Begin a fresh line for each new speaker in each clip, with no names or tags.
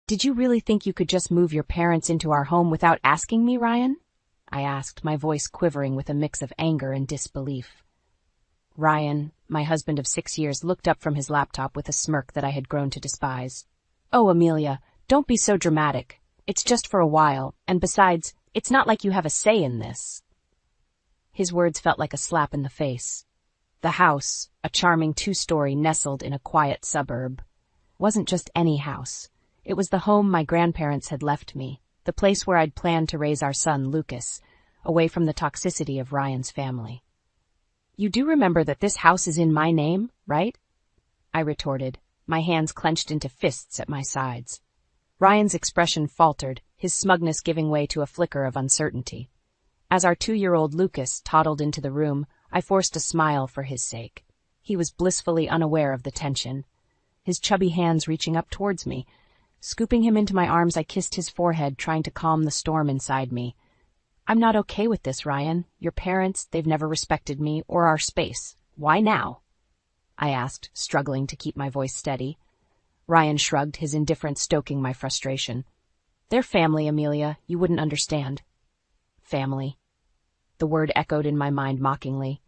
Did you really think you could just move your parents into our home without asking me, Ryan? I asked, my voice quivering with a mix of anger and disbelief. Ryan, my husband of 6 years, looked up from his laptop with a smirk that I had grown to despise. Oh, Amelia, don't be so dramatic. It's just for a while, and besides, it's not like you have a say in this. His words felt like a slap in the face. The house, a charming 2-story nestled in a quiet suburb, wasn't just any house. It was the home my grandparents had left me, the place where I'd planned to raise our son, Lucas, away from the toxicity of Ryan's family. You do remember that this house is in my name, right? I retorted, my hands clenched into fists at my sides. Ryan's expression faltered, his smugness giving way to a flicker of uncertainty. As our 2-year-old Lucas toddled into the room, I forced a smile for his sake. He was blissfully unaware of the tension, his chubby hands reaching up towards me. Scooping him into my arms, I kissed his forehead, trying to calm the storm inside me. I'm not okay with this, Ryan. Your parents, they've never respected me or our space. Why now? I asked, struggling to keep my voice steady. Ryan shrugged, his indifference stoking my frustration. They're family, Amelia. You wouldn't understand. Family. The word echoed in my mind mockingly.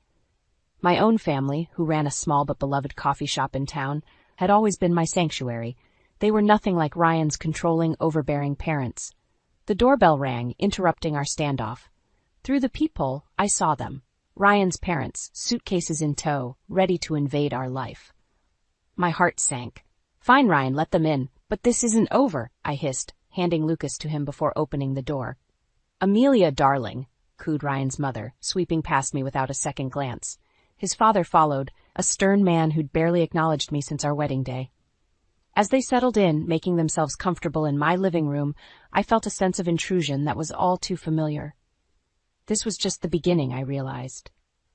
My own family, who ran a small but beloved coffee shop in town, had always been my sanctuary. They were nothing like Ryan's controlling, overbearing parents. The doorbell rang, interrupting our standoff. Through the peephole, I saw them. Ryan's parents, suitcases in tow, ready to invade our life. My heart sank. Fine, Ryan, let them in, but this isn't over, I hissed, handing Lucas to him before opening the door. Amelia, darling, cooed Ryan's mother, sweeping past me without a second glance. His father followed, a stern man who'd barely acknowledged me since our wedding day. As they settled in, making themselves comfortable in my living room, I felt a sense of intrusion that was all too familiar. This was just the beginning, I realized.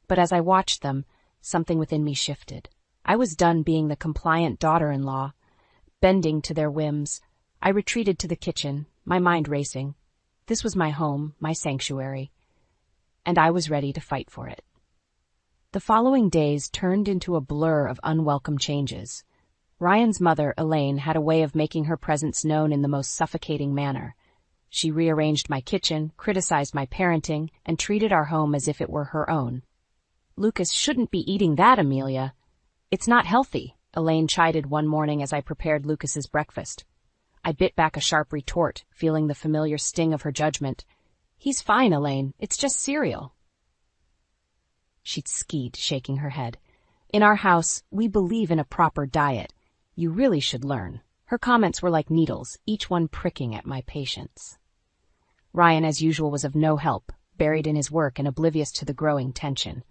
But as I watched them, something within me shifted. I was done being the compliant daughter-in-law. Bending to their whims, I retreated to the kitchen, my mind racing. This was my home, my sanctuary, and I was ready to fight for it. The following days turned into a blur of unwelcome changes. Ryan's mother, Elaine, had a way of making her presence known in the most suffocating manner. She rearranged my kitchen, criticized my parenting, and treated our home as if it were her own. Lucas shouldn't be eating that, Amelia. It's not healthy, Elaine chided one morning as I prepared Lucas's breakfast. I bit back a sharp retort, feeling the familiar sting of her judgment. He's fine, Elaine. It's just cereal. She'd skeed, shaking her head. In our house, we believe in a proper diet. You really should learn. Her comments were like needles, each one pricking at my patience. Ryan, as usual, was of no help, buried in his work and oblivious to the growing tension.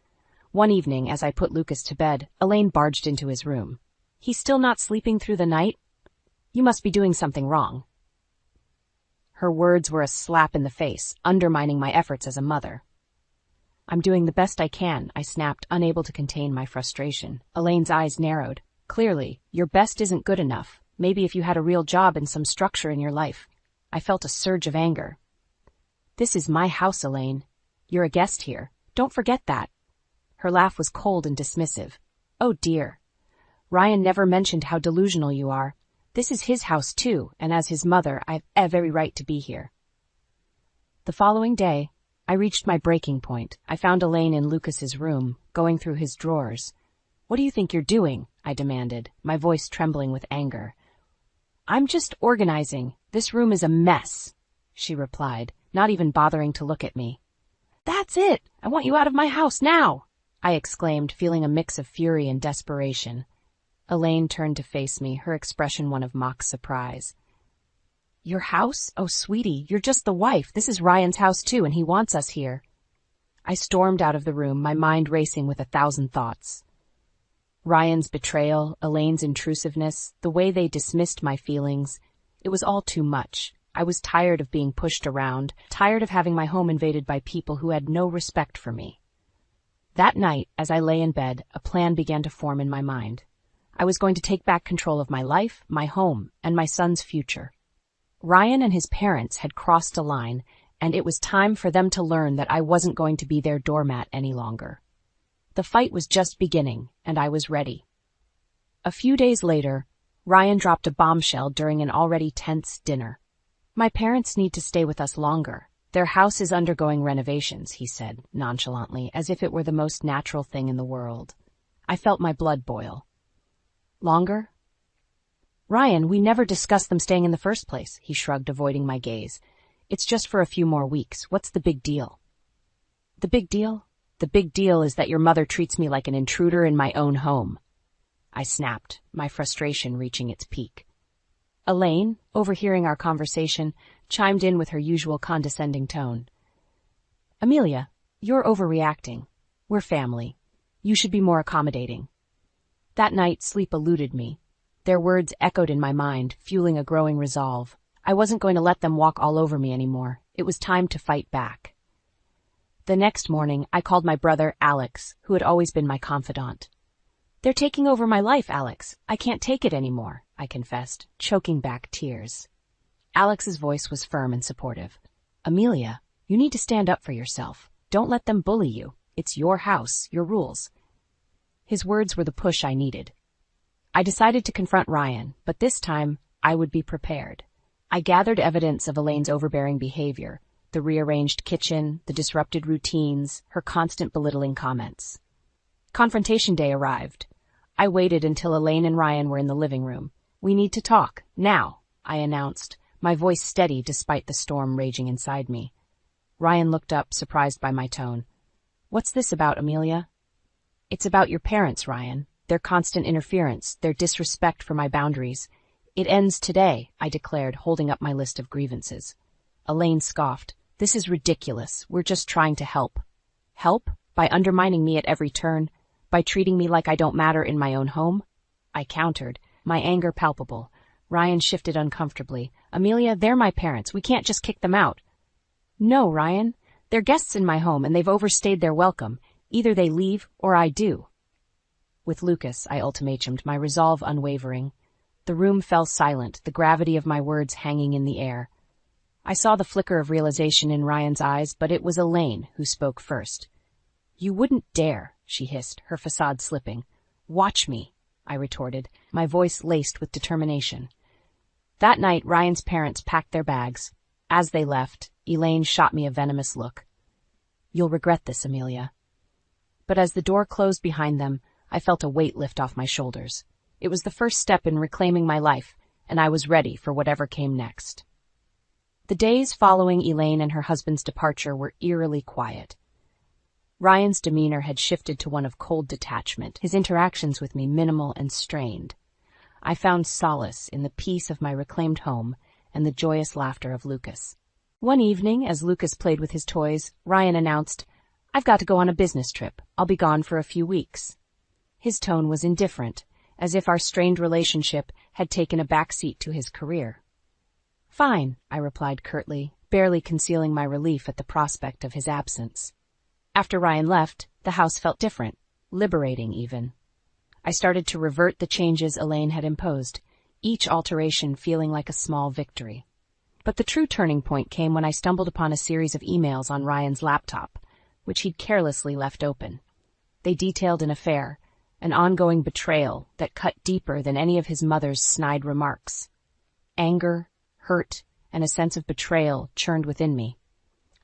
One evening, as I put Lucas to bed, Elaine barged into his room. He's still not sleeping through the night? You must be doing something wrong. Her words were a slap in the face, undermining my efforts as a mother. I'm doing the best I can, I snapped, unable to contain my frustration. Elaine's eyes narrowed. Clearly, your best isn't good enough. Maybe if you had a real job and some structure in your life. I felt a surge of anger. This is my house, Elaine. You're a guest here. Don't forget that. Her laugh was cold and dismissive. Oh dear. Ryan never mentioned how delusional you are. This is his house too, and as his mother, I've every right to be here. The following day, I reached my breaking point. I found Elaine in Lucas's room, going through his drawers. What do you think you're doing? I demanded, my voice trembling with anger. I'm just organizing. This room is a mess, she replied, not even bothering to look at me. That's it! I want you out of my house now! I exclaimed, feeling a mix of fury and desperation. Elaine turned to face me, her expression one of mock surprise. Your house? Oh, sweetie, you're just the wife. This is Ryan's house too, and he wants us here. I stormed out of the room, my mind racing with 1,000 thoughts. Ryan's betrayal, Elaine's intrusiveness, the way they dismissed my feelings, it was all too much. I was tired of being pushed around, tired of having my home invaded by people who had no respect for me. That night, as I lay in bed, a plan began to form in my mind. I was going to take back control of my life, my home, and my son's future. Ryan and his parents had crossed a line, and it was time for them to learn that I wasn't going to be their doormat any longer. The fight was just beginning, and I was ready. A few days later, Ryan dropped a bombshell during an already tense dinner. My parents need to stay with us longer. Their house is undergoing renovations, he said, nonchalantly, as if it were the most natural thing in the world. I felt my blood boil. Longer? Ryan, we never discussed them staying in the first place, he shrugged, avoiding my gaze. It's just for a few more weeks. What's the big deal? The big deal? The big deal is that your mother treats me like an intruder in my own home. I snapped, my frustration reaching its peak. Elaine, overhearing our conversation, chimed in with her usual condescending tone. Amelia, you're overreacting. We're family. You should be more accommodating. That night, sleep eluded me. Their words echoed in my mind, fueling a growing resolve. I wasn't going to let them walk all over me anymore. It was time to fight back. The next morning, I called my brother, Alex, who had always been my confidant. They're taking over my life, Alex. I can't take it anymore, I confessed, choking back tears. Alex's voice was firm and supportive. Amelia, you need to stand up for yourself. Don't let them bully you. It's your house, your rules. His words were the push I needed. I decided to confront Ryan, but this time I would be prepared. I gathered evidence of Elaine's overbearing behavior, the rearranged kitchen, the disrupted routines, her constant belittling comments. Confrontation day arrived. I waited until Elaine and Ryan were in the living room. We need to talk, now, I announced, my voice steady despite the storm raging inside me. Ryan looked up, surprised by my tone. What's this about, Amelia? It's about your parents, Ryan. Their constant interference, their disrespect for my boundaries. It ends today, I declared, holding up my list of grievances. Elaine scoffed. This is ridiculous. We're just trying to help. Help? By undermining me at every turn? By treating me like I don't matter in my own home? I countered, my anger palpable. Ryan shifted uncomfortably. Amelia, they're my parents. We can't just kick them out. No, Ryan. They're guests in my home and they've overstayed their welcome. Either they leave or I do. With Lucas, I ultimatumed, my resolve unwavering. The room fell silent, the gravity of my words hanging in the air. I saw the flicker of realization in Ryan's eyes, but it was Elaine who spoke first. You wouldn't dare, she hissed, her facade slipping. Watch me, I retorted, my voice laced with determination. That night, Ryan's parents packed their bags. As they left, Elaine shot me a venomous look. You'll regret this, Amelia. But as the door closed behind them, I felt a weight lift off my shoulders. It was the first step in reclaiming my life, and I was ready for whatever came next. The days following Elaine and her husband's departure were eerily quiet. Ryan's demeanor had shifted to one of cold detachment, his interactions with me minimal and strained. I found solace in the peace of my reclaimed home and the joyous laughter of Lucas. One evening, as Lucas played with his toys, Ryan announced, I've got to go on a business trip. I'll be gone for a few weeks. His tone was indifferent, as if our strained relationship had taken a backseat to his career. Fine, I replied curtly, barely concealing my relief at the prospect of his absence. After Ryan left, the house felt different, liberating even. I started to revert the changes Elaine had imposed, each alteration feeling like a small victory. But the true turning point came when I stumbled upon a series of emails on Ryan's laptop, which he'd carelessly left open. They detailed an affair, an ongoing betrayal that cut deeper than any of his mother's snide remarks. Anger, hurt, and a sense of betrayal churned within me.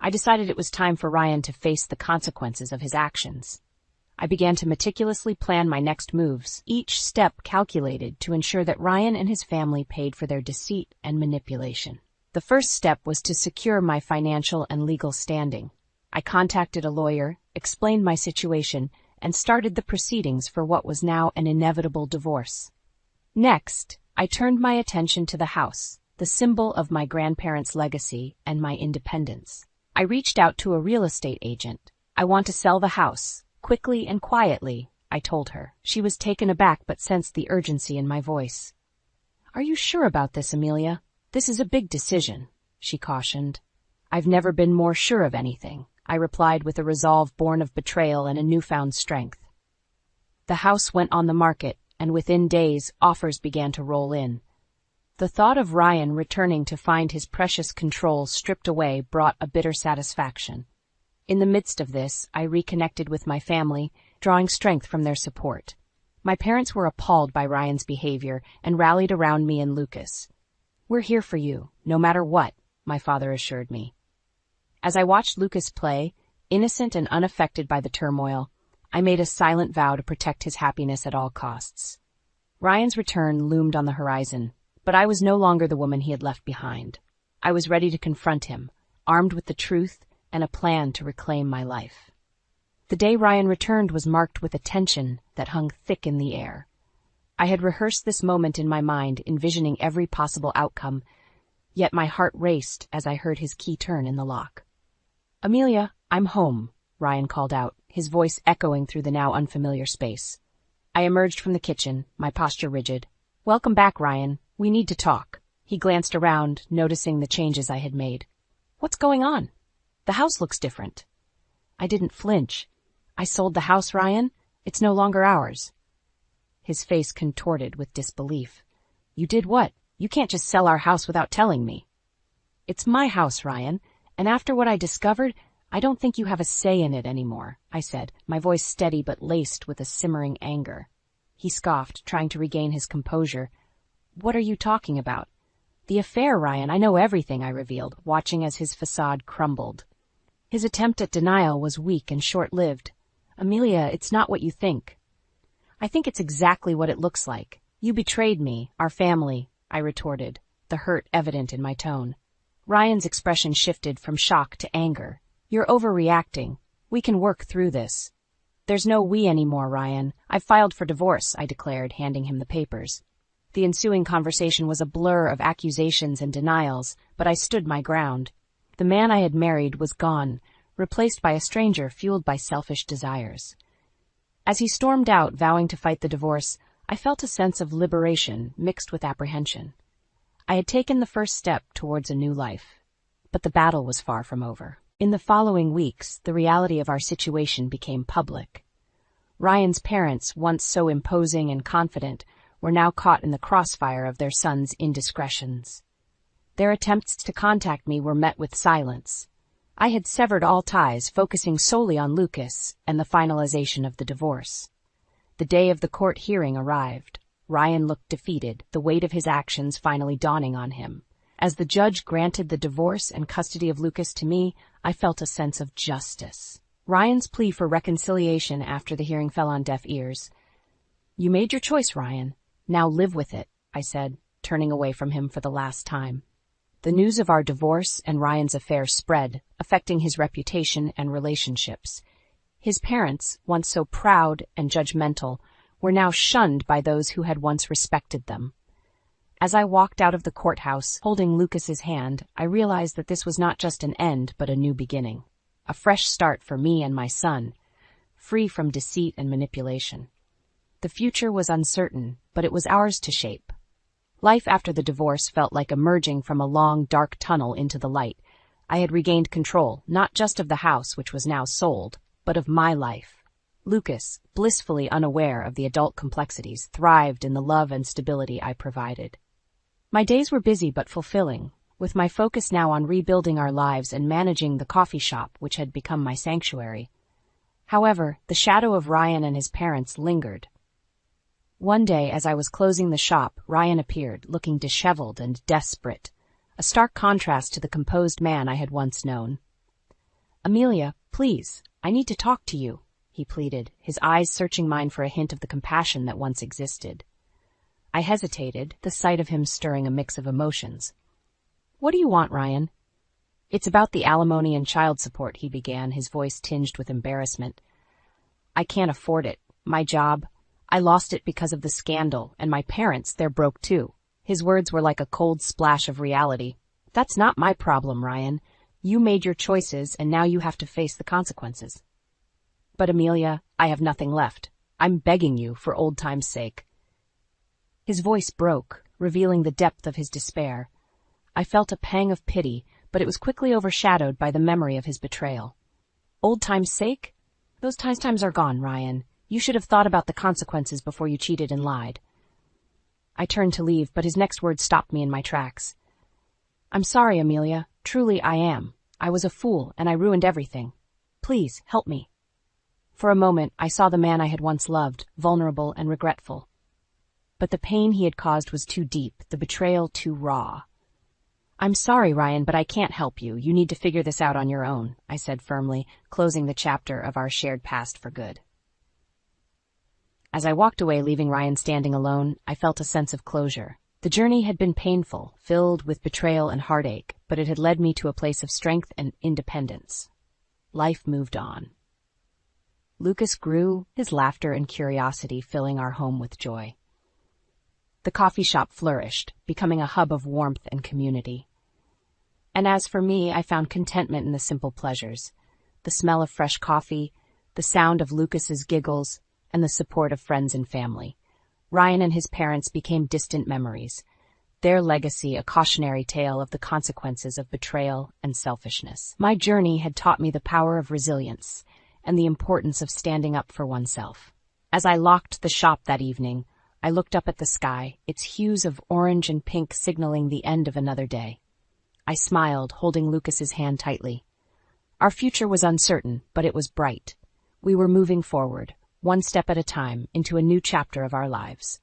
I decided it was time for Ryan to face the consequences of his actions. I began to meticulously plan my next moves, each step calculated to ensure that Ryan and his family paid for their deceit and manipulation. The first step was to secure my financial and legal standing. I contacted a lawyer, explained my situation, and started the proceedings for what was now an inevitable divorce. Next, I turned my attention to the house, the symbol of my grandparents' legacy and my independence. I reached out to a real estate agent. I want to sell the house, quickly and quietly, I told her. She was taken aback but sensed the urgency in my voice. Are you sure about this, Amelia? This is a big decision, she cautioned. I've never been more sure of anything, I replied with a resolve born of betrayal and a newfound strength. The house went on the market, and within days, offers began to roll in. The thought of Ryan returning to find his precious control stripped away brought a bitter satisfaction. In the midst of this, I reconnected with my family, drawing strength from their support. My parents were appalled by Ryan's behavior and rallied around me and Lucas. "We're here for you, no matter what," my father assured me. As I watched Lucas play, innocent and unaffected by the turmoil, I made a silent vow to protect his happiness at all costs. Ryan's return loomed on the horizon, but I was no longer the woman he had left behind. I was ready to confront him, armed with the truth and a plan to reclaim my life. The day Ryan returned was marked with a tension that hung thick in the air. I had rehearsed this moment in my mind, envisioning every possible outcome, yet my heart raced as I heard his key turn in the lock. "Amelia, I'm home," Ryan called out, his voice echoing through the now unfamiliar space. I emerged from the kitchen, my posture rigid. "Welcome back, Ryan. We need to talk." He glanced around, noticing the changes I had made. "What's going on? The house looks different." I didn't flinch. "I sold the house, Ryan. It's no longer ours." His face contorted with disbelief. "You did what? You can't just sell our house without telling me." "It's my house, Ryan, and after what I discovered, I don't think you have a say in it anymore," I said, my voice steady but laced with a simmering anger. He scoffed, trying to regain his composure. "What are you talking about?" "The affair, Ryan. I know everything," I revealed, watching as his facade crumbled. His attempt at denial was weak and short-lived. "Amelia, it's not what you think." "I think it's exactly what it looks like. You betrayed me, our family," I retorted, the hurt evident in my tone. Ryan's expression shifted from shock to anger. "You're overreacting. We can work through this." "There's no we anymore, Ryan. I've filed for divorce," I declared, handing him the papers. The ensuing conversation was a blur of accusations and denials, but I stood my ground. The man I had married was gone, replaced by a stranger fueled by selfish desires. As he stormed out, vowing to fight the divorce, I felt a sense of liberation mixed with apprehension. I had taken the first step towards a new life, but the battle was far from over. In the following weeks, the reality of our situation became public. Ryan's parents, once so imposing and confident, were now caught in the crossfire of their son's indiscretions. Their attempts to contact me were met with silence. I had severed all ties, focusing solely on Lucas and the finalization of the divorce. The day of the court hearing arrived. Ryan looked defeated, the weight of his actions finally dawning on him. As the judge granted the divorce and custody of Lucas to me, I felt a sense of justice. Ryan's plea for reconciliation after the hearing fell on deaf ears. "You made your choice, Ryan. Now live with it," I said, turning away from him for the last time. The news of our divorce and Ryan's affair spread, affecting his reputation and relationships. His parents, once so proud and judgmental, were now shunned by those who had once respected them. As I walked out of the courthouse, holding Lucas's hand, I realized that this was not just an end, but a new beginning. A fresh start for me and my son, free from deceit and manipulation. The future was uncertain, but it was ours to shape. Life after the divorce felt like emerging from a long, dark tunnel into the light. I had regained control, not just of the house, which was now sold, but of my life. Lucas, blissfully unaware of the adult complexities, thrived in the love and stability I provided. My days were busy but fulfilling, with my focus now on rebuilding our lives and managing the coffee shop which had become my sanctuary. However, the shadow of Ryan and his parents lingered. One day, as I was closing the shop, Ryan appeared, looking disheveled and desperate, a stark contrast to the composed man I had once known. "Amelia, please, I need to talk to you," he pleaded, his eyes searching mine for a hint of the compassion that once existed. I hesitated, the sight of him stirring a mix of emotions. "What do you want, Ryan?" "It's about the alimony and child support," he began, his voice tinged with embarrassment. "I can't afford it. My job. I lost it because of the scandal, and my parents, they're broke too." His words were like a cold splash of reality. "That's not my problem, Ryan. You made your choices, and now you have to face the consequences." "But Amelia, I have nothing left. I'm begging you, for old time's sake." His voice broke, revealing the depth of his despair. I felt a pang of pity, but it was quickly overshadowed by the memory of his betrayal. "Old time's sake? Those times are gone, Ryan. You should have thought about the consequences before you cheated and lied." I turned to leave, but his next words stopped me in my tracks. "I'm sorry, Amelia. Truly I am. I was a fool, and I ruined everything. Please, help me." For a moment, I saw the man I had once loved, vulnerable and regretful. But the pain he had caused was too deep, the betrayal too raw. "I'm sorry, Ryan, but I can't help you. You need to figure this out on your own," I said firmly, closing the chapter of our shared past for good. As I walked away, leaving Ryan standing alone, I felt a sense of closure. The journey had been painful, filled with betrayal and heartache, but it had led me to a place of strength and independence. Life moved on. Lucas grew, his laughter and curiosity filling our home with joy. The coffee shop flourished, becoming a hub of warmth and community. And as for me, I found contentment in the simple pleasures: the smell of fresh coffee, the sound of Lucas's giggles, and the support of friends and family. Ryan and his parents became distant memories, their legacy a cautionary tale of the consequences of betrayal and selfishness. My journey had taught me the power of resilience and the importance of standing up for oneself. As I locked the shop that evening, I looked up at the sky, its hues of orange and pink signaling the end of another day. I smiled, holding Lucas's hand tightly. Our future was uncertain, but it was bright. We were moving forward, one step at a time, into a new chapter of our lives.